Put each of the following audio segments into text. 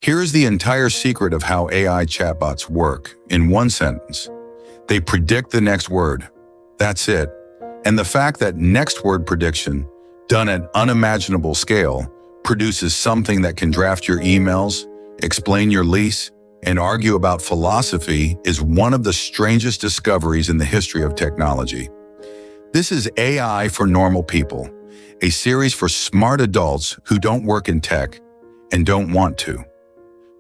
Here's the entire secret of how AI chatbots work in one sentence. They predict the next word. That's it. And the fact that next word prediction, done at unimaginable scale, produces something that can draft your emails, explain your lease, and argue about philosophy is one of the strangest discoveries in the history of technology. This is AI for Normal People, a series for smart adults who don't work in tech and don't want to.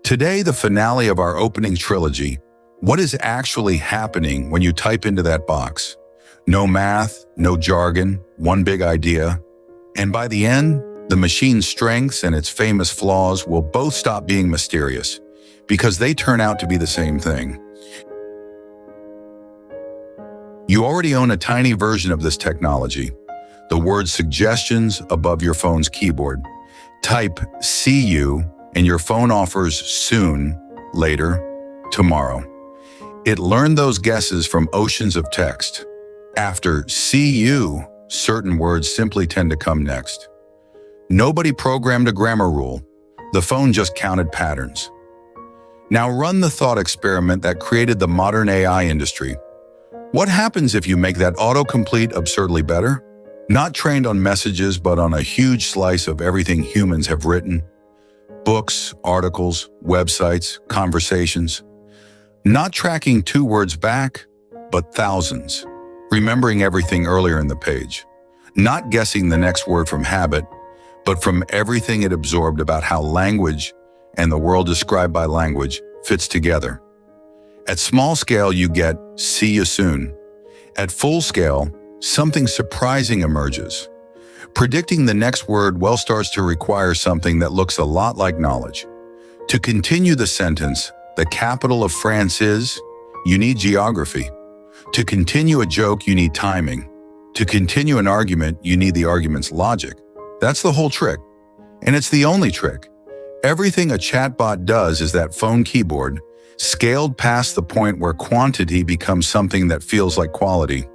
Today, the finale of our opening trilogy, what is actually happening when you type into that box? No math, no jargon, one big idea. And by the end, the machine's strengths and its famous flaws will both stop being mysterious, because they turn out to be the same thing. You already own a tiny version of this technology, the word suggestions above your phone's keyboard. Type "see you" and your phone offers soon, later, tomorrow. It learned those guesses from oceans of text. After "see you," certain words simply tend to come next. Nobody programmed a grammar rule. The phone just counted patterns. Now run the thought experiment that created the modern AI industry. What happens if you make that autocomplete absurdly better? Not trained on messages, but on a huge slice of everything humans have written. Books, articles, websites, conversations. Not tracking 2 words back, but thousands. Remembering everything earlier in the page. Not guessing the next word from habit, but from everything it absorbed about how language and the world described by language fits together. At small scale, you get "see you soon." At full scale, something surprising emerges. Predicting the next word well starts to require something that looks a lot like knowledge. To continue the sentence, "The capital of France is," you need geography. To continue a joke, you need timing. To continue an argument, you need the argument's logic. That's the whole trick. And it's the only trick. Everything a chatbot does is that phone keyboard, scaled past the point where quantity becomes something that feels like quality.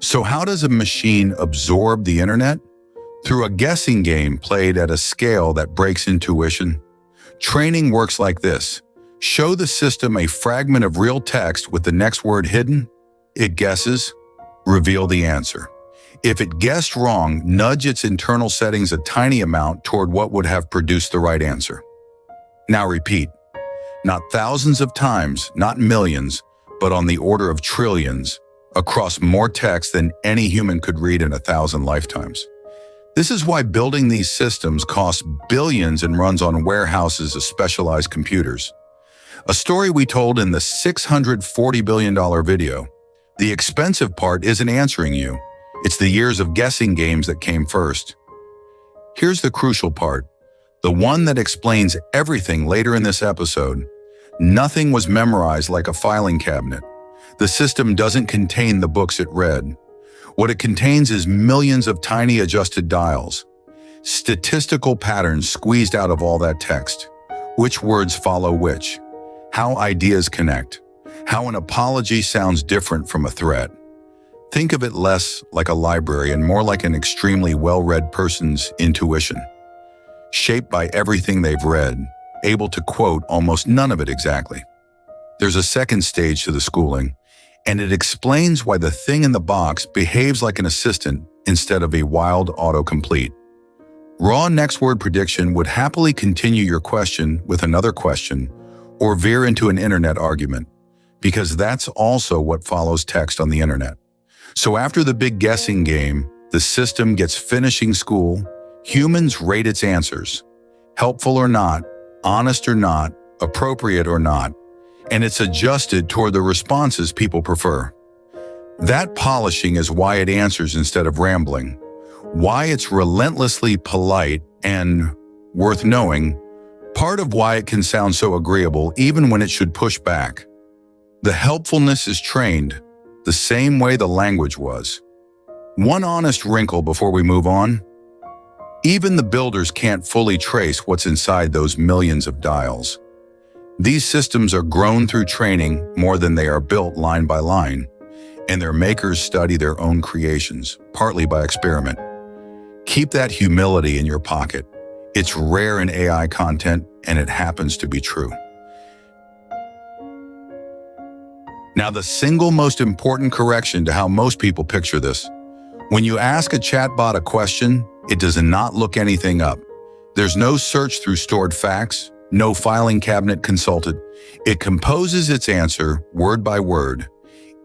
So how does a machine absorb the internet? Through a guessing game played at a scale that breaks intuition. Training works like this. Show the system a fragment of real text with the next word hidden. It guesses. Reveal the answer. If it guessed wrong, nudge its internal settings a tiny amount toward what would have produced the right answer. Now repeat. Not thousands of times, not millions, but on the order of trillions, across more text than any human could read in 1,000 lifetimes. This is why building these systems costs billions and runs on warehouses of specialized computers. A story we told in the $640 billion video. The expensive part isn't answering you. It's the years of guessing games that came first. Here's the crucial part, the one that explains everything later in this episode. Nothing was memorized like a filing cabinet. The system doesn't contain the books it read. What it contains is millions of tiny adjusted dials, statistical patterns squeezed out of all that text. Which words follow which? How ideas connect. How an apology sounds different from a threat. Think of it less like a library and more like an extremely well-read person's intuition. Shaped by everything they've read, able to quote almost none of it exactly. There's a second stage to the schooling, and it explains why the thing in the box behaves like an assistant instead of a wild autocomplete. Raw next word prediction would happily continue your question with another question or veer into an internet argument, because that's also what follows text on the internet. So after the big guessing game, the system gets finishing school, humans rate its answers, helpful or not, honest or not, appropriate or not, and it's adjusted toward the responses people prefer. That polishing is why it answers instead of rambling, why it's relentlessly polite and, worth knowing, part of why it can sound so agreeable even when it should push back. The helpfulness is trained, the same way the language was. One honest wrinkle before we move on. Even the builders can't fully trace what's inside those millions of dials. These systems are grown through training more than they are built line by line, and their makers study their own creations, partly by experiment. Keep that humility in your pocket. It's rare in AI content, and it happens to be true. Now, the single most important correction to how most people picture this. When you ask a chatbot a question, it does not look anything up. There's no search through stored facts, no filing cabinet consulted. It composes its answer word by word,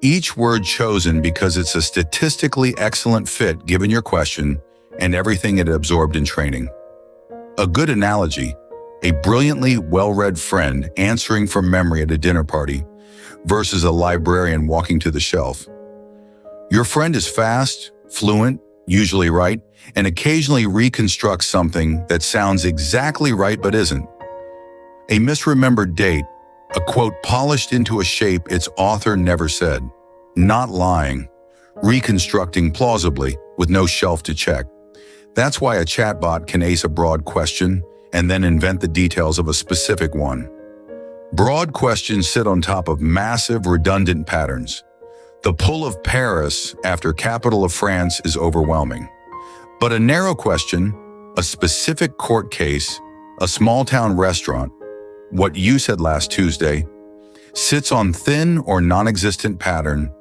each word chosen because it's a statistically excellent fit given your question and everything it absorbed in training. A good analogy, a brilliantly well-read friend answering from memory at a dinner party versus a librarian walking to the shelf. Your friend is fast, fluent, usually right, and occasionally reconstructs something that sounds exactly right but isn't. A misremembered date, a quote polished into a shape its author never said. Not lying, reconstructing plausibly with no shelf to check. That's why a chatbot can ace a broad question and then invent the details of a specific one. Broad questions sit on top of massive, redundant patterns. The pull of Paris after capital of France is overwhelming. But a narrow question, a specific court case, a small-town restaurant, what you said last Tuesday, sits on thin or non-existent pattern,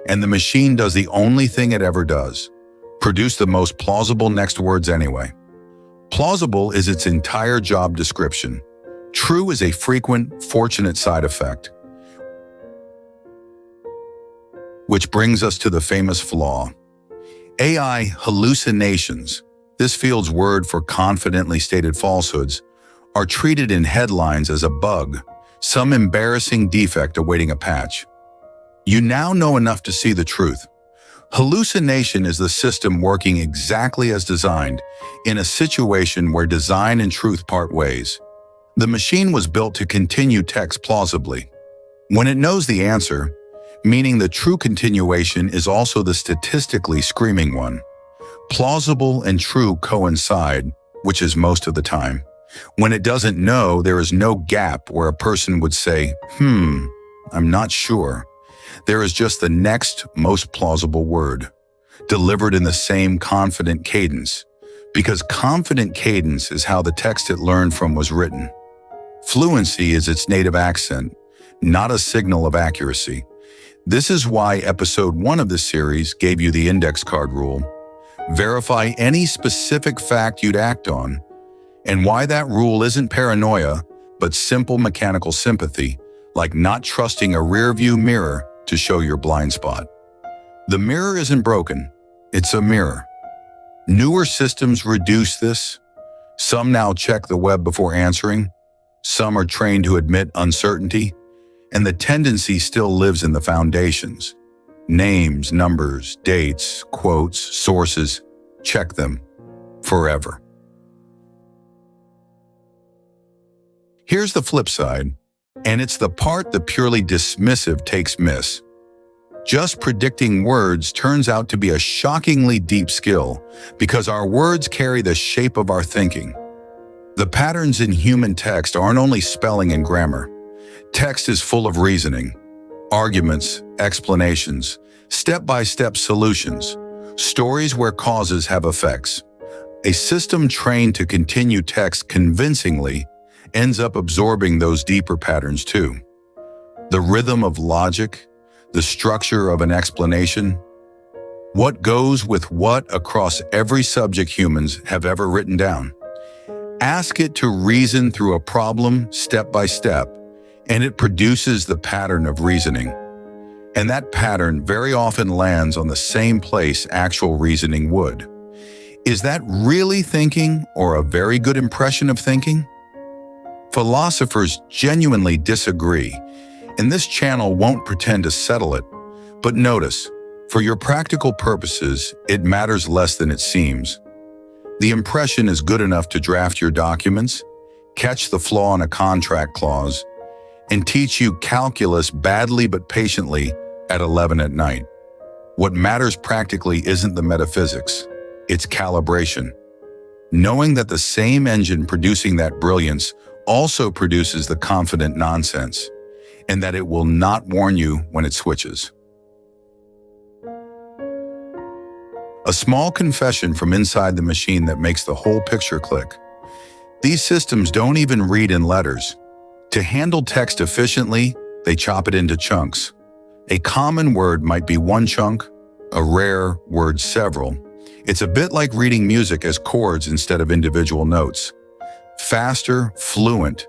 and the machine does the only thing it ever does, produce the most plausible next words anyway. Plausible is its entire job description. True is a frequent, fortunate side effect. Which brings us to the famous flaw. AI hallucinations, this field's word for confidently stated falsehoods, are treated in headlines as a bug, some embarrassing defect awaiting a patch. You now know enough to see the truth. Hallucination is the system working exactly as designed in a situation where design and truth part ways. The machine was built to continue text plausibly. When it knows the answer, meaning the true continuation is also the statistically screaming one. Plausible and true coincide, which is most of the time. When it doesn't know, there is no gap where a person would say, I'm not sure. There is just the next most plausible word, delivered in the same confident cadence, because confident cadence is how the text it learned from was written. Fluency is its native accent, not a signal of accuracy. This is why episode 1 of this series gave you the index card rule. Verify any specific fact you'd act on, and why that rule isn't paranoia, but simple mechanical sympathy, like not trusting a rear-view mirror to show your blind spot. The mirror isn't broken, it's a mirror. Newer systems reduce this. Some now check the web before answering. Some are trained to admit uncertainty, and the tendency still lives in the foundations. Names, numbers, dates, quotes, sources, check them forever. Here's the flip side, and it's the part the purely dismissive takes miss. Just predicting words turns out to be a shockingly deep skill because our words carry the shape of our thinking. The patterns in human text aren't only spelling and grammar. Text is full of reasoning, arguments, explanations, step-by-step solutions, stories where causes have effects. A system trained to continue text convincingly ends up absorbing those deeper patterns too. The rhythm of logic, the structure of an explanation, what goes with what across every subject humans have ever written down. Ask it to reason through a problem step by step, and it produces the pattern of reasoning. And that pattern very often lands on the same place actual reasoning would. Is that really thinking or a very good impression of thinking? Philosophers genuinely disagree, and this channel won't pretend to settle it. But notice, for your practical purposes, it matters less than it seems. The impression is good enough to draft your documents, catch the flaw in a contract clause, and teach you calculus badly but patiently at 11 at night. What matters practically isn't the metaphysics, it's calibration. Knowing that the same engine producing that brilliance also produces the confident nonsense, and that it will not warn you when it switches. A small confession from inside the machine that makes the whole picture click. These systems don't even read in letters. To handle text efficiently, they chop it into chunks. A common word might be one chunk, a rare word several. It's a bit like reading music as chords instead of individual notes. Faster, fluent,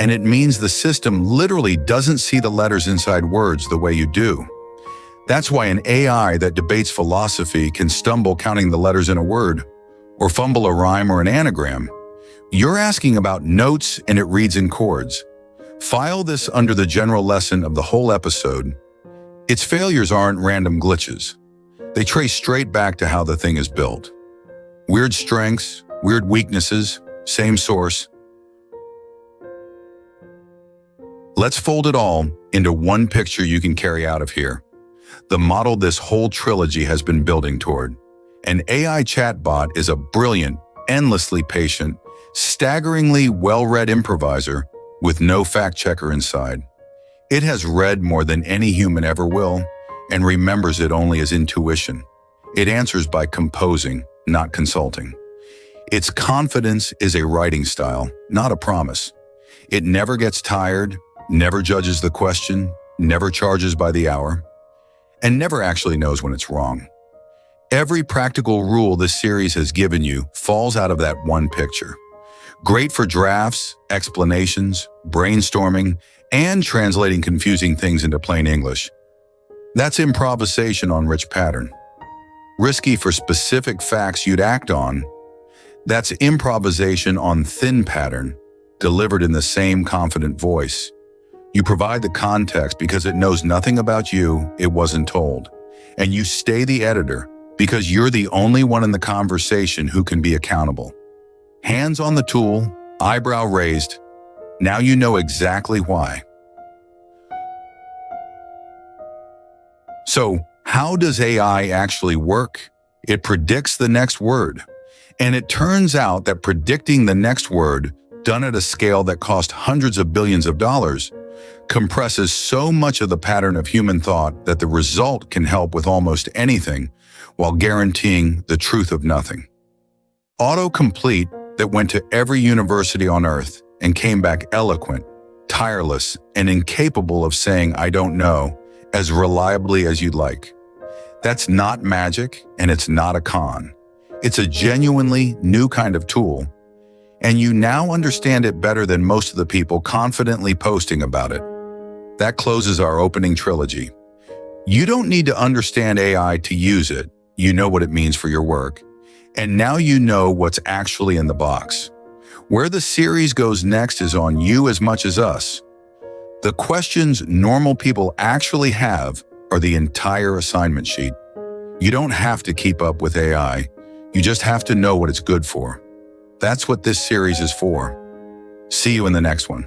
and it means the system literally doesn't see the letters inside words the way you do. That's why an AI that debates philosophy can stumble counting the letters in a word, or fumble a rhyme or an anagram. You're asking about notes and it reads in chords. File this under the general lesson of the whole episode. Its failures aren't random glitches. They trace straight back to how the thing is built. Weird strengths, weird weaknesses, same source. Let's fold it all into one picture you can carry out of here. The model this whole trilogy has been building toward. An AI chatbot is a brilliant, endlessly patient, staggeringly well-read improviser with no fact-checker inside. It has read more than any human ever will and remembers it only as intuition. It answers by composing, not consulting. Its confidence is a writing style, not a promise. It never gets tired, never judges the question, never charges by the hour, and never actually knows when it's wrong. Every practical rule this series has given you falls out of that one picture. Great for drafts, explanations, brainstorming, and translating confusing things into plain English. That's improvisation on rich pattern. Risky for specific facts you'd act on. That's improvisation on thin pattern, delivered in the same confident voice. You provide the context because it knows nothing about you it wasn't told. And you stay the editor because you're the only one in the conversation who can be accountable. Hands on the tool, eyebrow raised. Now you know exactly why. So, how does AI actually work? It predicts the next word. And it turns out that predicting the next word, done at a scale that cost hundreds of billions of dollars, compresses so much of the pattern of human thought that the result can help with almost anything while guaranteeing the truth of nothing. Autocomplete that went to every university on Earth and came back eloquent, tireless, and incapable of saying "I don't know" as reliably as you'd like. That's not magic, and it's not a con. It's a genuinely new kind of tool, and you now understand it better than most of the people confidently posting about it. That closes our opening trilogy. You don't need to understand AI to use it. You know what it means for your work. And now you know what's actually in the box. Where the series goes next is on you as much as us. The questions normal people actually have are the entire assignment sheet. You don't have to keep up with AI. You just have to know what it's good for. That's what this series is for. See you in the next one.